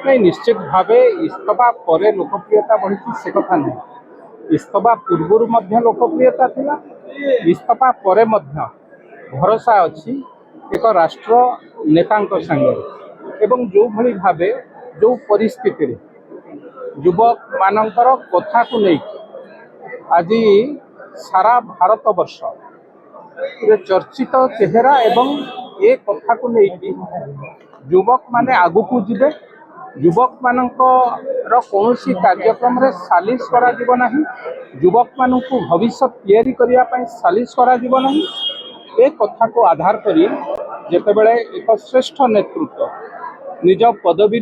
नहीं निश्चित भावे इस्तफा पर लोकप्रियता बढ़ी से कथा नहीं। इस्तफा पूर्वर लोकप्रियता थिला, इस्तफा पर भरोसा अच्छी एक राष्ट्र नेता संगे एवं जो भली भावे जो परिस्थिति युवक मानकर कथा को लेकिन आज सारा भारत वर्ष चर्चित चेहरा एवं ये कथा को लेकिन युवक माने आगु को जिबे, युवक मानकर कौन कार्यक्रम रे सालिश करा जीव नहीं, युवक मानू भविष्य तैयारी करने पर सालिश करा जीव नहीं। ए कथा को आधार करी जेतेबेले एक श्रेष्ठ नेतृत्व निज पदवी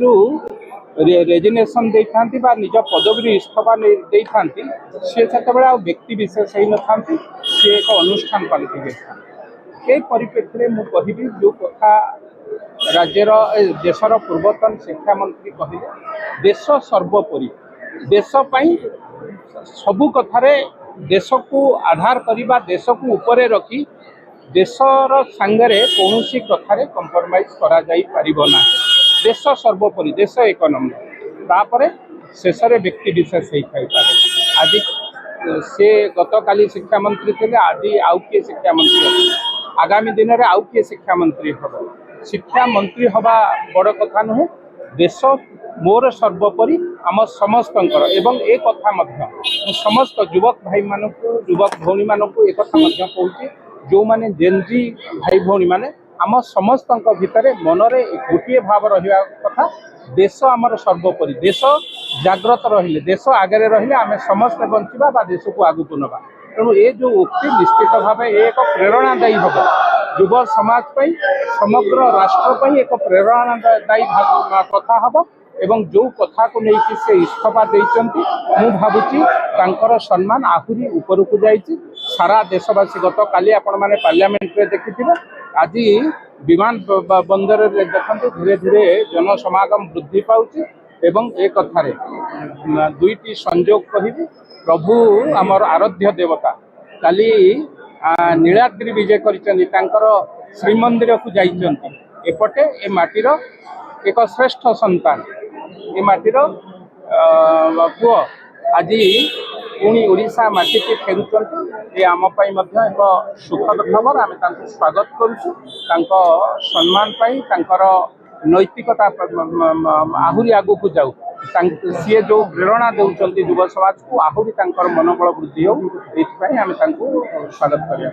रेजिग्नेशन देखांती बा निज पदवी इस्तफा देखांती सी सेतेबेले आ व्यक्ति विशेष ही न थांती, सी एक अनुष्ठान पालित ए परिप्रेक्षी में कहबी जो कथा राज्यर देशर पूर्वतन शिक्षा मंत्री कहले देश सर्वोपरि, देश पई सबु कथारे देश को आधार करिबा, देश को ऊपर रखी देशर सांगरे कौन कथारे कंप्रोमाइज करा जाई परिबो ना। देश सर्वोपरि, देश एक नंबर, तापरे शेष व्यक्ति विशेष हो पारे। आज से गतकाली शिक्षा मंत्री थे, आज आउ किए शिक्षा मंत्री हे, आगामी दिन में आउ किए शिक्षा मंत्री हम। शिक्षा मंत्री हवा बड़ कथा नुहे, देश मोर सर्वोपरि आम समस्त एवं एक कथा समस्त युवक भाई मानक युवक भौणी मानक एक कहूँ जो माने जेनजी भाई भौणी माने आम समस्त भितर मनरे गोटे भाव रहा कथा देश आमर सर्वोपरि, देश जाग्रत रहिले, देश आगे रहिले आम समस्त बंचा बा देश को आगू नवा। तेणु ये जो उक्ति निश्चित भाव एक प्रेरणादायी हम युव समाज पर समग्र राष्ट्र एक प्रेरणादायी कथा हम एवं जो कथा को लेकिन से इस्तफा देइचंती मु भाबुची तांकर सम्मान आहुरी ऊपर को जाइए। सारा देशवासी गत काली आपण माने पार्लियामेंट रे देखिथिबे, आज विमान बंदर रे देखंतु धीरे धीरे जनसमागम वृद्धि पाउची एवं एक कथारे दुईटी संयोग कहिबी। प्रभु आमर आराध्य देवता काली नीलाद्रि विजय करिसंती, तांकर श्रीमंदिर को जाइचंती। एपटे ए माटीर एक श्रेष्ठ संतान ए माटीर पुओ आज पुणी ओडिशा माटी के फेरुचंती। ये आम पाई मध्य एक सुखद खबर। आम तांको स्वागत करूछु, तांको सम्मान पाई तांकर नैतिकता आहुरी आगु को जाऊ, सी जो प्रेरणा देउचंती युव समाज को आहुरी तांकर मनोबल वृद्धि हो, एथि आम तांको स्वागत करिया।